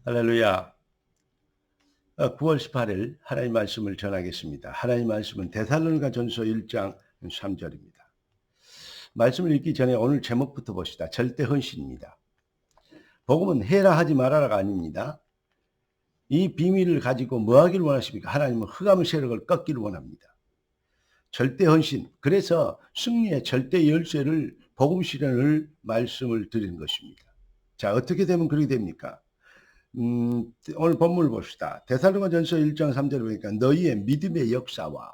할렐루야. 9월 18일 하나님 말씀을 전하겠습니다. 하나님 말씀은 데살로니가전서 1장 3절입니다. 말씀을 읽기 전에 오늘 제목부터 봅시다. 절대 헌신입니다. 복음은 해라 하지 말아라가 아닙니다. 이 비밀을 가지고 뭐 하기를 원하십니까? 하나님은 흑암의 세력을 꺾기를 원합니다. 절대 헌신. 그래서 승리의 절대 열쇠를 복음 실현을 말씀을 드리는 것입니다. 자, 어떻게 되면 그렇게 됩니까? 오늘 본문을 봅시다. 데살로니가전서 1장 3절을 보니까 너희의 믿음의 역사와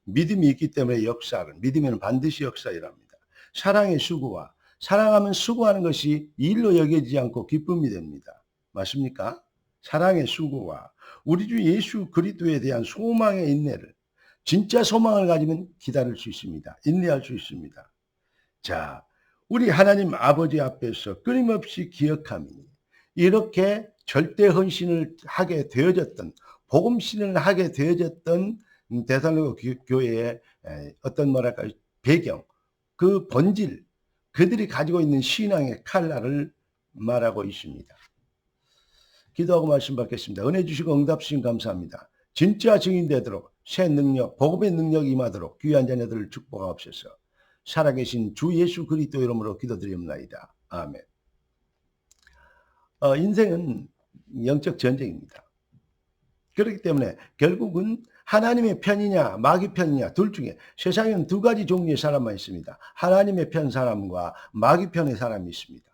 믿음이 있기 때문에 역사를 믿으면 반드시 역사이랍니다. 사랑의 수고와 사랑하면 수고하는 것이 일로 여겨지지 않고 기쁨이 됩니다. 맞습니까? 사랑의 수고와 우리 주 예수 그리스도에 대한 소망의 인내를 진짜 소망을 가지면 기다릴 수 있습니다. 인내할 수 있습니다. 자, 우리 하나님 아버지 앞에서 끊임없이 기억함이니 이렇게 절대 헌신을 하게 되어졌던 복음 실현을 하게 되어졌던 데살로니가 교회의 어떤 뭐랄까 배경, 그 본질, 그들이 가지고 있는 신앙의 칼날을 말하고 있습니다. 기도하고 말씀 받겠습니다. 은혜 주시고 응답 주신 감사합니다. 진짜 증인 되도록 새 능력, 복음의 능력이 임하도록 귀한 자녀들을 축복하옵소서. 살아계신 주 예수 그리스도 이름으로 기도드리옵나이다. 아멘. 인생은 영적 전쟁입니다. 그렇기 때문에 결국은 하나님의 편이냐 마귀 편이냐 둘 중에 세상에는 두 가지 종류의 사람만 있습니다. 하나님의 편 사람과 마귀 편의 사람이 있습니다.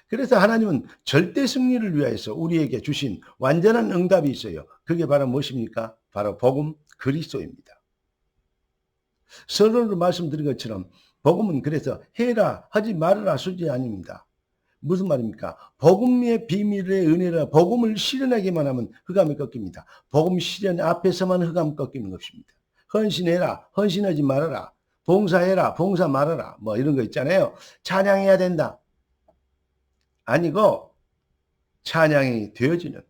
그래서 하나님은 절대 승리를 위하여서 우리에게 주신 완전한 응답이 있어요. 그게 바로 무엇입니까? 바로 복음 그리스도입니다. 서론으로 말씀드린 것처럼 복음은 그래서 해라 하지 말아라 수준이 아닙니다. 무슨 말입니까? 복음의 비밀의 은혜라 복음을 실현하기만 하면 흑암이 꺾입니다. 복음 실현 앞에서만 흑암 꺾이는 것입니다. 헌신해라, 헌신하지 말아라. 봉사해라, 봉사 말아라. 뭐 이런 거 있잖아요. 찬양해야 된다. 아니고 찬양이 되어지는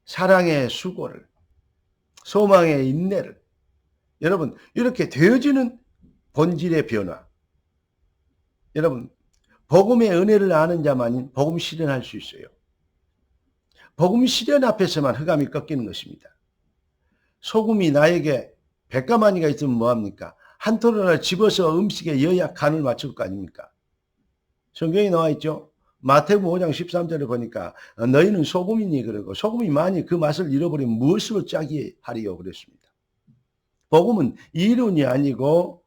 사랑의 수고를, 소망의 인내를 여러분 이렇게 되어지는 본질의 변화. 여러분 복음의 은혜를 아는 자만이 복음 실현할 수 있어요. 복음 실현 앞에서만 흑암이 꺾이는 것입니다. 소금이 나에게 백가마니가 있으면 뭐합니까? 한 톨을 집어서 음식에 여야 간을 맞출 거 아닙니까? 성경에 나와 있죠. 마태복음 5장 13절에 보니까 너희는 소금이니 그러고 소금이 많이 그 맛을 잃어버리면 무엇으로 짜게 하리요 그랬습니다. 복음은 이론이 아니고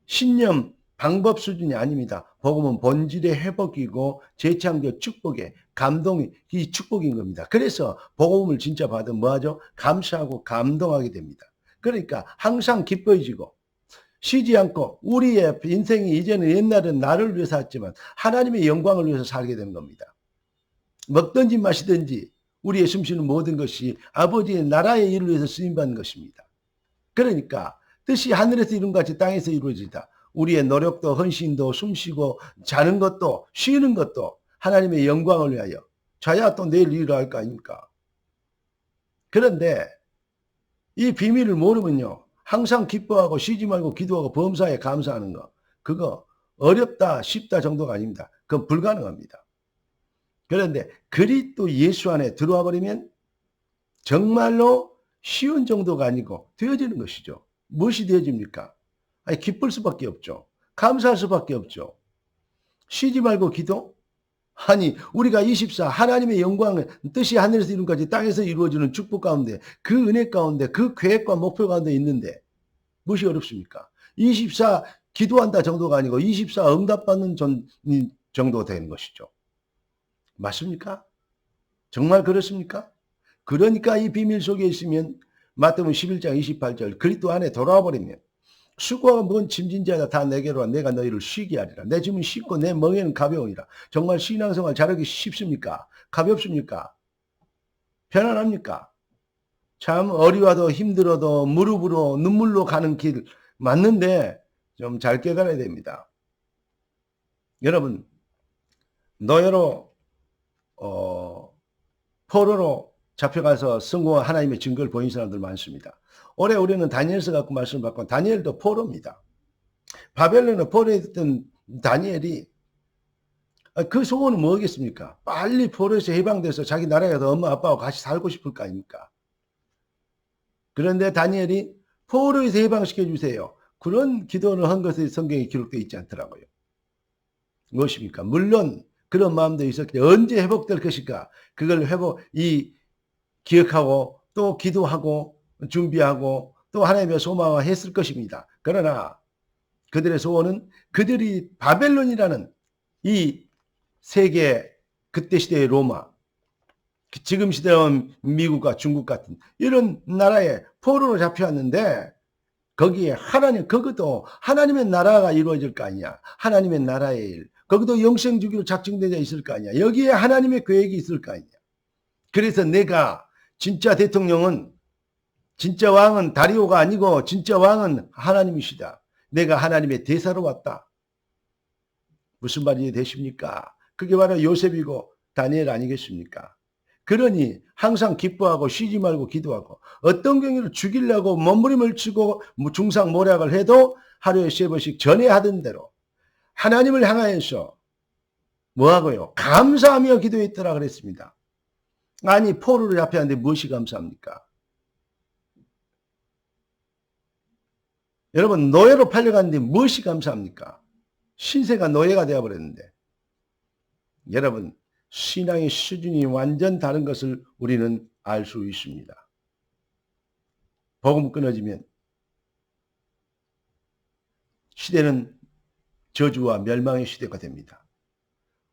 신념 방법 수준이 아닙니다. 복음은 본질의 회복이고 재창조 축복의 감동이 이 축복인 겁니다. 그래서 복음을 진짜 받으면 뭐하죠? 감사하고 감동하게 됩니다. 그러니까 항상 기뻐지고 쉬지 않고 우리의 인생이 이제는 옛날엔 나를 위해서 살았지만 하나님의 영광을 위해서 살게 되는 겁니다. 먹든지 마시든지 우리의 숨쉬는 모든 것이 아버지의 나라의 일을 위해서 쓰임받는 것입니다. 그러니까 뜻이 하늘에서 이룬 같이 땅에서 이루어지다. 우리의 노력도 헌신도 숨쉬고 자는 것도 쉬는 것도 하나님의 영광을 위하여 자야 또 내일 일을 할 거 아닙니까? 그런데 이 비밀을 모르면요. 항상 기뻐하고 쉬지 말고 기도하고 범사에 감사하는 거 그거 어렵다 쉽다 정도가 아닙니다. 그건 불가능합니다. 그런데 그리스도 예수 안에 들어와 버리면 정말로 쉬운 정도가 아니고 되어지는 것이죠. 무엇이 되어집니까? 아니, 기쁠 수밖에 없죠. 감사할 수밖에 없죠. 쉬지 말고 기도? 아니 우리가 24 하나님의 영광을 뜻이 하늘에서 이룬 것까지 땅에서 이루어지는 축복 가운데 그 은혜 가운데 그 계획과 목표 가운데 있는데 무엇이 어렵습니까? 24 기도한다 정도가 아니고 24 응답받는 정도 되는 것이죠. 맞습니까? 정말 그렇습니까? 그러니까 이 비밀 속에 있으면 마태복음 11장 28절 그리스도 안에 돌아와 버리면 수고가 뭔 짐진 자다 다 내게로 와 내가 너희를 쉬게 하리라. 내 짐은 쉽고 내 멍에는 가벼우니라. 정말 신앙생활 잘하기 쉽습니까? 가볍습니까? 편안합니까? 참 어려워도 힘들어도 무릎으로 눈물로 가는 길 맞는데 좀 잘 깨달아야 됩니다. 여러분 노예로 포로로 잡혀가서 성공한 하나님의 증거를 보인 사람들 많습니다. 올해 우리는 다니엘서 갖고 말씀을 받고 다니엘도 포로입니다. 바벨론에 포로에 있던 다니엘이 그 소원은 뭐겠습니까? 빨리 포로에서 해방돼서 자기 나라에 가서 엄마 아빠와 같이 살고 싶을 거 아닙니까? 그런데 다니엘이 포로에서 해방시켜 주세요. 그런 기도를 한 것이 성경에 기록되어 있지 않더라고요. 무엇입니까? 물론 그런 마음도 있었기 때문에 언제 회복될 것일까? 그걸 기억하고 또 기도하고 준비하고 또 하나님의 소망화했을 것입니다. 그러나 그들의 소원은 그들이 바벨론이라는 이 세계 그때 시대의 로마, 지금 시대는 미국과 중국 같은 이런 나라에 포로로 잡혀왔는데 거기에 그것도 하나님의 나라가 이루어질 거 아니야. 하나님의 나라의 일. 거기도 영생주기로 작정되어 있을 거 아니야. 여기에 하나님의 계획이 있을 거 아니야. 그래서 내가 진짜 대통령은, 진짜 왕은 다리오가 아니고 진짜 왕은 하나님이시다. 내가 하나님의 대사로 왔다. 무슨 말이 되십니까? 그게 바로 요셉이고 다니엘 아니겠습니까? 그러니 항상 기뻐하고 쉬지 말고 기도하고 어떤 경우를 죽이려고 몸부림을 치고 중상모략을 해도 하루에 3번씩 전에 하던 대로 하나님을 향하여서 뭐하고요? 감사하며 기도했더라 그랬습니다. 아니 포로를 잡혀왔는데 무엇이 감사합니까? 여러분 노예로 팔려갔는데 무엇이 감사합니까? 신세가 노예가 되어버렸는데. 여러분 신앙의 수준이 완전 다른 것을 우리는 알 수 있습니다. 복음 끊어지면 시대는 저주와 멸망의 시대가 됩니다.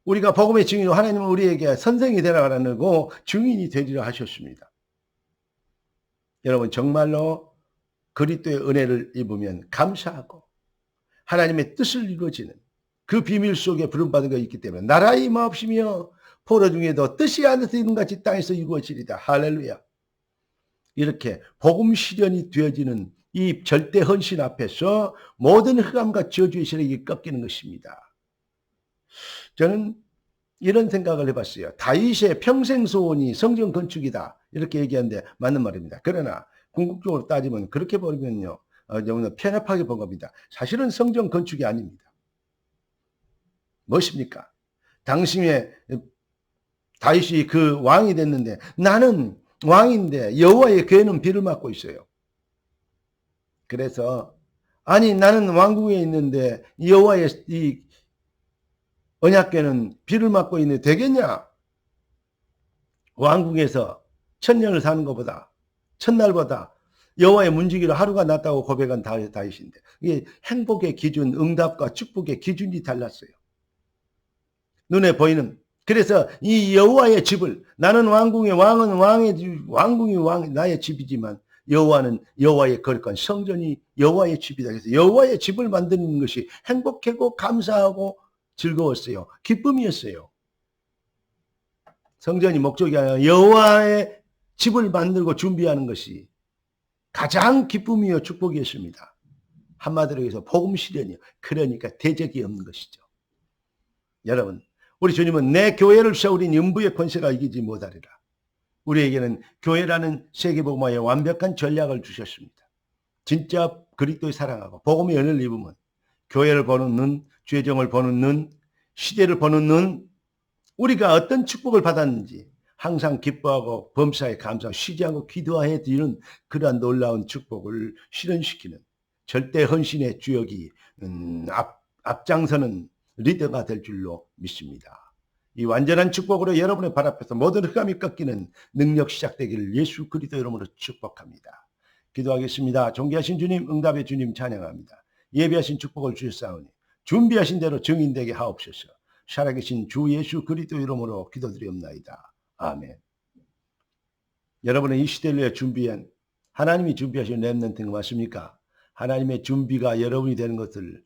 우리가 복음의 증인으로 하나님은 우리에게 선생이 되라고 증인이 되리라 하셨습니다. 여러분 정말로 그리스도의 은혜를 입으면 감사하고 하나님의 뜻을 이루어지는 그 비밀 속에 부름받은 것이 있기 때문에 나라의 임하옵시며 포로 중에도 뜻이 하늘에서 이룬 같이 땅에서 이루어지리다. 할렐루야. 이렇게 복음 실현이 되어지는 이 절대 헌신 앞에서 모든 흑암과 저주의 세력이 꺾이는 것입니다. 저는 이런 생각을 해봤어요. 다윗의 평생 소원이 성전 건축이다. 이렇게 얘기하는데 맞는 말입니다. 그러나 궁극적으로 따지면 그렇게 보면요. 너무나 편협하게 본 겁니다. 사실은 성전 건축이 아닙니다. 무엇입니까? 당시에 다윗이 그 왕이 됐는데 나는 왕인데 여호와의 궤는 비를 맞고 있어요. 그래서 아니 나는 왕궁에 있는데 여호와의 이 언약궤는 비를 맞고 있는데 되겠냐? 왕궁에서 천년을 사는 것보다 첫날보다 여호와의 문지기로 하루가 낫다고 고백한 다윗인데 이게 행복의 기준, 응답과 축복의 기준이 달랐어요. 눈에 보이는. 그래서 이 여호와의 집을 나는 왕궁의 왕은 왕궁이 나의 집이지만 여호와는 여호와의 거룩한 성전이 여호와의 집이다. 그래서 여호와의 집을 만드는 것이 행복하고 감사하고 즐거웠어요. 기쁨이었어요. 성전이 목적이 아니라 여호와의 집을 만들고 준비하는 것이 가장 기쁨이요 축복이었습니다. 한마디로 해서 복음 실현이요. 그러니까 대적이 없는 것이죠. 여러분 우리 주님은 내 교회를 세우린 음부의 권세가 이기지 못하리라. 우리에게는 교회라는 세계복음화의 완벽한 전략을 주셨습니다. 진짜 그리스도를 사랑하고 복음의 은혜를 입으면 교회를 보는 눈, 죄정을 보는 눈, 시대를 보는 눈, 우리가 어떤 축복을 받았는지 항상 기뻐하고 범사에 감사하고 쉬지 않고 기도해 드리는 그러한 놀라운 축복을 실현시키는 절대 헌신의 주역이 앞장서는 리더가 될 줄로 믿습니다. 이 완전한 축복으로 여러분의 발 앞에서 모든 흑암이 꺾이는 능력 시작되기를 예수 그리스도 이름으로 축복합니다. 기도하겠습니다. 존귀하신 주님, 응답의 주님 찬양합니다. 예비하신 축복을 주셨사오니 준비하신 대로 증인되게 하옵소서. 살아계신 주 예수 그리스도 이름으로 기도드리옵나이다. 아멘. 여러분의 이 시대를 위해 준비한 하나님이 준비하신 렘넌트가 맞습니까? 하나님의 준비가 여러분이 되는 것을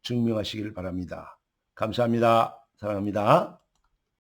증명하시길 바랍니다. 감사합니다. 사랑합니다.